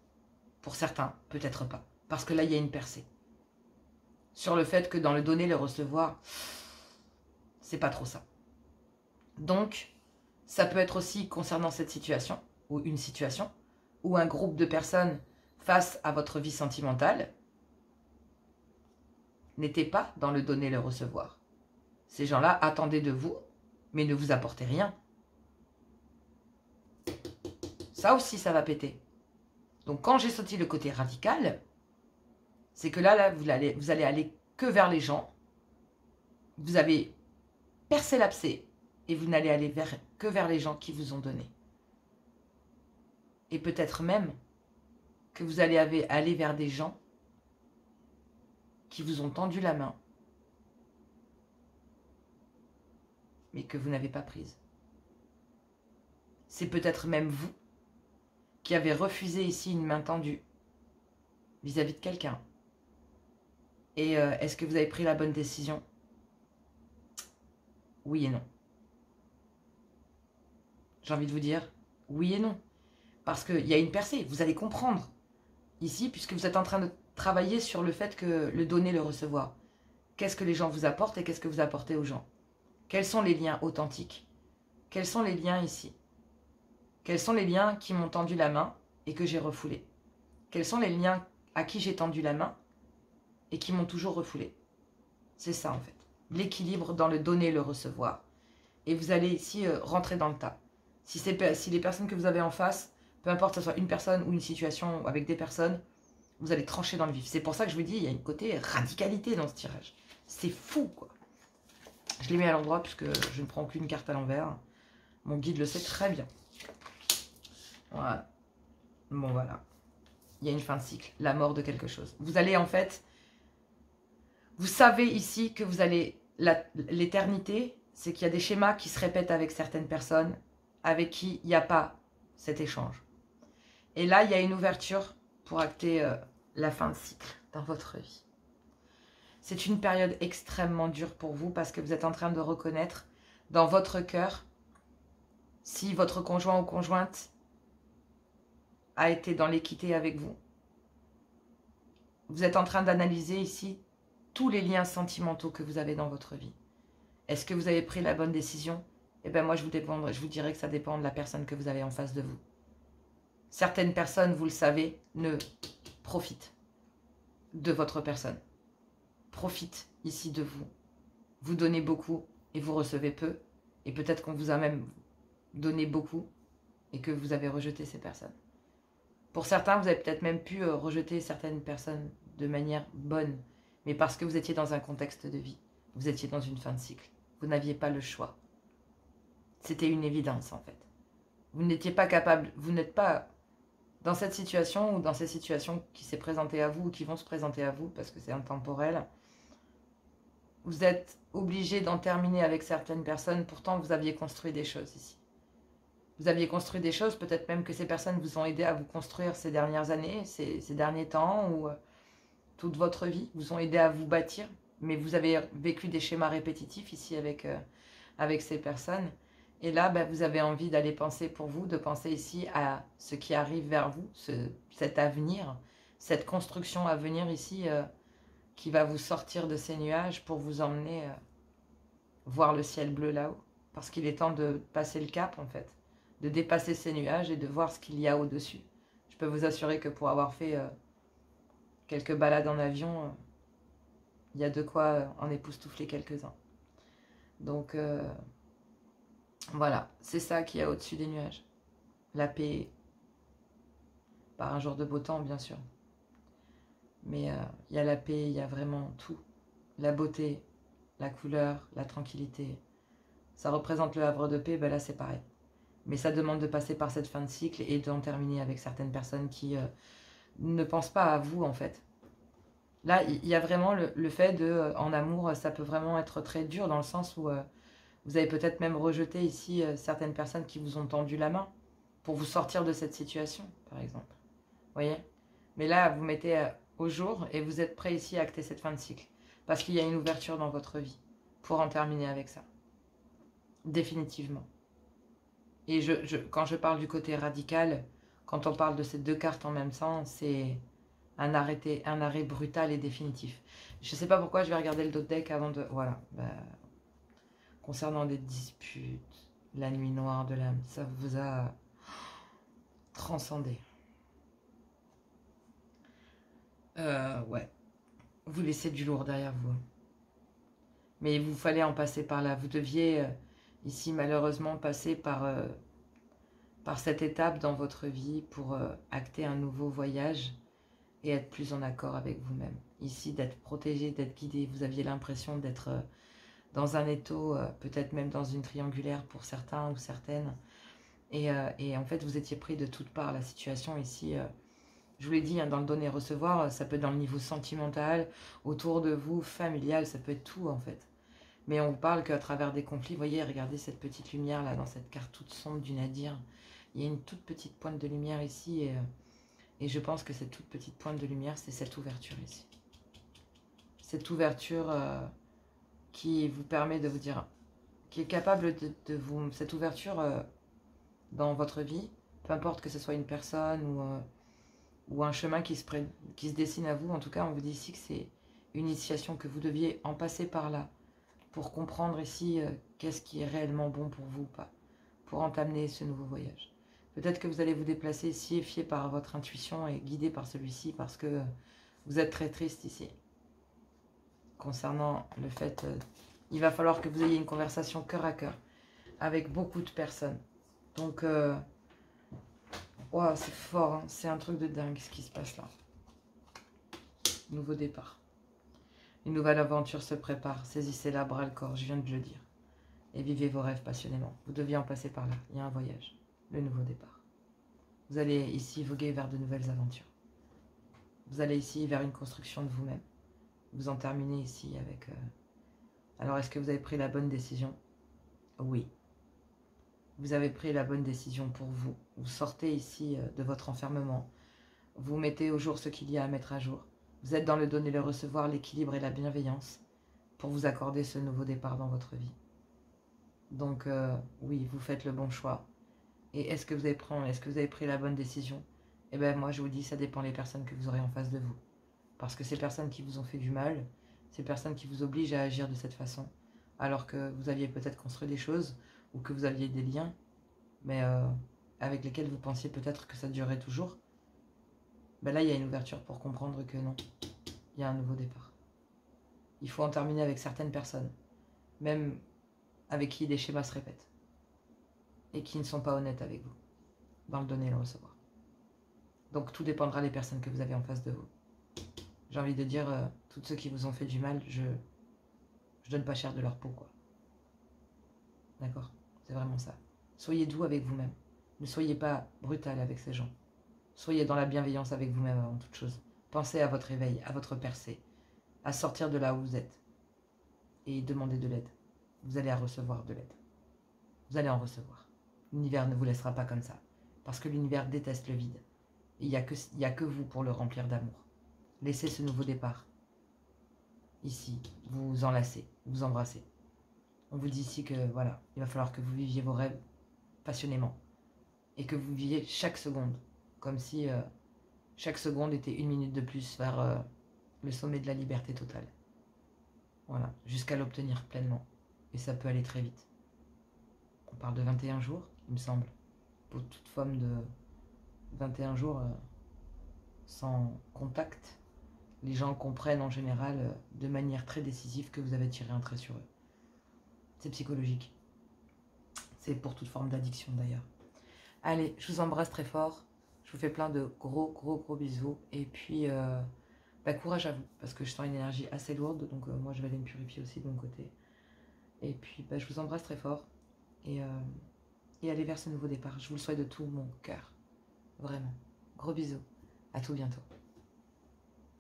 Speaker 1: Pour certains, peut-être pas. Parce que là, il y a une percée. Sur le fait que dans le donner, le recevoir, c'est pas trop ça. Donc, ça peut être aussi concernant cette situation, ou une situation, ou un groupe de personnes face à votre vie sentimentale, n'était pas dans le donner, le recevoir. Ces gens-là attendaient de vous, mais ne vous apportaient rien. Ça aussi, ça va péter. Donc, quand j'ai sorti le côté radical, c'est que là vous allez aller que vers les gens. Vous avez percé l'abcès et vous n'allez aller que vers les gens qui vous ont donné. Et peut-être même que vous allez aller vers des gens qui vous ont tendu la main, mais que vous n'avez pas prise. C'est peut-être même vous qui avez refusé ici une main tendue vis-à-vis de quelqu'un. Et est-ce que vous avez pris la bonne décision? Oui et non. J'ai envie de vous dire oui et non. Parce qu'il y a une percée, vous allez comprendre ici, puisque vous êtes en train de travailler sur le fait que le donner, le recevoir. Qu'est-ce que les gens vous apportent et qu'est-ce que vous apportez aux gens? Quels sont les liens authentiques? Quels sont les liens ici? Quels sont les liens qui m'ont tendu la main et que j'ai refoulé? Quels sont les liens à qui j'ai tendu la main et qui m'ont toujours refoulé? C'est ça en fait. L'équilibre dans le donner, le recevoir. Et vous allez ici rentrer dans le tas. Si les personnes que vous avez en face, peu importe que ce soit une personne ou une situation avec des personnes, vous allez trancher dans le vif. C'est pour ça que je vous dis, il y a une côté radicalité dans ce tirage. C'est fou, quoi. Je l'ai mis à l'endroit puisque je ne prends qu'une carte à l'envers. Mon guide le sait très bien. Voilà. Bon, voilà. Il y a une fin de cycle, la mort de quelque chose. Vous allez en fait... Vous savez ici que vous allez... L'éternité, c'est qu'il y a des schémas qui se répètent avec certaines personnes avec qui il n'y a pas cet échange. Et là, il y a une ouverture pour acter la fin de cycle dans votre vie. C'est une période extrêmement dure pour vous parce que vous êtes en train de reconnaître dans votre cœur si votre conjoint ou conjointe a été dans l'équité avec vous. Vous êtes en train d'analyser ici tous les liens sentimentaux que vous avez dans votre vie. Est-ce que vous avez pris la bonne décision? Eh bien moi, je vous dirais que ça dépend de la personne que vous avez en face de vous. Certaines personnes, vous le savez, ne profitent de votre personne. Profitent ici de vous. Vous donnez beaucoup et vous recevez peu. Et peut-être qu'on vous a même donné beaucoup et que vous avez rejeté ces personnes. Pour certains, vous avez peut-être même pu rejeter certaines personnes de manière bonne, mais parce que vous étiez dans un contexte de vie. Vous étiez dans une fin de cycle. Vous n'aviez pas le choix. C'était une évidence en fait. Vous n'étiez pas capable, vous n'êtes pas dans cette situation ou dans ces situations qui s'est présentée à vous ou qui vont se présenter à vous parce que c'est intemporel. Vous êtes obligé d'en terminer avec certaines personnes, pourtant vous aviez construit des choses ici. Vous aviez construit des choses, peut-être même que ces personnes vous ont aidé à vous construire ces dernières années, ces derniers temps ou toute votre vie, vous ont aidé à vous bâtir, mais vous avez vécu des schémas répétitifs ici avec ces personnes. Et là, vous avez envie d'aller penser pour vous, de penser ici à ce qui arrive vers vous, cet avenir, cette construction à venir ici qui va vous sortir de ces nuages pour vous emmener voir le ciel bleu là-haut. Parce qu'il est temps de passer le cap en fait, de dépasser ces nuages et de voir ce qu'il y a au-dessus. Je peux vous assurer que pour avoir fait quelques balades en avion, il y a de quoi en époustoufler quelques-uns. Donc voilà, c'est ça qu'il y a au-dessus des nuages. La paix, par un jour de beau temps bien sûr. Mais il y a la paix, il y a vraiment tout. La beauté, la couleur, la tranquillité. Ça représente le havre de paix, là c'est pareil. Mais ça demande de passer par cette fin de cycle et d'en terminer avec certaines personnes qui ne pensent pas à vous en fait. Là, il y a vraiment le fait de, en amour, ça peut vraiment être très dur dans le sens où vous avez peut-être même rejeté ici certaines personnes qui vous ont tendu la main pour vous sortir de cette situation, par exemple. Vous voyez? Mais là, vous mettez au jour et vous êtes prêt ici à acter cette fin de cycle. Parce qu'il y a une ouverture dans votre vie pour en terminer avec ça. Définitivement. Et quand je parle du côté radical, quand on parle de ces deux cartes en même temps, c'est un arrêt brutal et définitif. Je ne sais pas pourquoi, je vais regarder le dos de deck avant de... Voilà. Concernant des disputes, la nuit noire de l'âme, ça vous a transcendé. Ouais. Vous laissez du lourd derrière vous. Mais il vous fallait en passer par là. Vous deviez, ici, malheureusement, passer par cette étape dans votre vie pour acter un nouveau voyage et être plus en accord avec vous-même. Ici, d'être protégé, d'être guidé. Vous aviez l'impression d'être dans un étau, peut-être même dans une triangulaire pour certains ou certaines. Et en fait, vous étiez pris de toutes parts. La situation ici... je vous l'ai dit, hein, dans le donner et recevoir, ça peut être dans le niveau sentimental, autour de vous, familial, ça peut être tout en fait. Mais on vous parle qu'à travers des conflits, vous voyez, regardez cette petite lumière là, dans cette carte toute sombre du Nadir. Il y a une toute petite pointe de lumière ici et je pense que cette toute petite pointe de lumière, c'est cette ouverture ici. Cette ouverture qui vous permet de vous dire, qui est capable de vous... Cette ouverture dans votre vie, peu importe que ce soit une personne ou un chemin qui se dessine à vous. En tout cas, on vous dit ici que c'est une initiation, que vous deviez en passer par là pour comprendre ici qu'est-ce qui est réellement bon pour vous ou pas, pour entamer ce nouveau voyage. Peut-être que vous allez vous déplacer ici, fier par votre intuition et guidé par celui-ci parce que vous êtes très triste ici. Concernant le fait, il va falloir que vous ayez une conversation cœur à cœur avec beaucoup de personnes. Donc... wow, c'est fort, hein. C'est un truc de dingue ce qui se passe là. Nouveau départ. Une nouvelle aventure se prépare. Saisissez-la, bras le corps, je viens de le dire. Et vivez vos rêves passionnément. Vous deviez en passer par là. Il y a un voyage. Le nouveau départ. Vous allez ici voguer vers de nouvelles aventures. Vous allez ici vers une construction de vous-même. Vous en terminez ici avec... Alors, est-ce que vous avez pris la bonne décision? Oui. Vous avez pris la bonne décision pour vous. Vous sortez ici de votre enfermement. Vous mettez au jour ce qu'il y a à mettre à jour. Vous êtes dans le donner, le recevoir, l'équilibre et la bienveillance pour vous accorder ce nouveau départ dans votre vie. Donc, oui, vous faites le bon choix. Et est-ce que vous avez pris la bonne décision? Eh bien, moi, je vous dis, ça dépend des personnes que vous aurez en face de vous. Parce que ces personnes qui vous ont fait du mal, ces personnes qui vous obligent à agir de cette façon, alors que vous aviez peut-être construit des choses, ou que vous aviez des liens, mais avec lesquels vous pensiez peut-être que ça durerait toujours, ben là, il y a une ouverture pour comprendre que non, il y a un nouveau départ. Il faut en terminer avec certaines personnes, même avec qui des schémas se répètent, et qui ne sont pas honnêtes avec vous, dans le donner et le recevoir. Donc tout dépendra des personnes que vous avez en face de vous. J'ai envie de dire, tous ceux qui vous ont fait du mal, je donne pas cher de leur peau, quoi. D'accord? C'est vraiment ça. Soyez doux avec vous-même. Ne soyez pas brutal avec ces gens. Soyez dans la bienveillance avec vous-même avant toute chose. Pensez à votre éveil, à votre percée, à sortir de là où vous êtes et demandez de l'aide. Vous allez recevoir de l'aide. Vous allez en recevoir. L'univers ne vous laissera pas comme ça, parce que l'univers déteste le vide. Et il n'y a que vous pour le remplir d'amour. Laissez ce nouveau départ. Ici, vous enlacez, vous embrassez. On vous dit ici que voilà, il va falloir que vous viviez vos rêves passionnément et que vous viviez chaque seconde, comme si chaque seconde était une minute de plus vers le sommet de la liberté totale. Voilà, jusqu'à l'obtenir pleinement. Et ça peut aller très vite. On parle de 21 jours, il me semble, pour toute forme de 21 jours sans contact. Les gens comprennent en général de manière très décisive que vous avez tiré un trait sur eux. C'est psychologique. C'est pour toute forme d'addiction d'ailleurs. Allez, je vous embrasse très fort. Je vous fais plein de gros bisous. Et puis, courage à vous, parce que je sens une énergie assez lourde. Donc moi, je vais aller me purifier aussi de mon côté. Et puis, je vous embrasse très fort. Et allez vers ce nouveau départ. Je vous le souhaite de tout mon cœur. Vraiment. Gros bisous. À tout bientôt.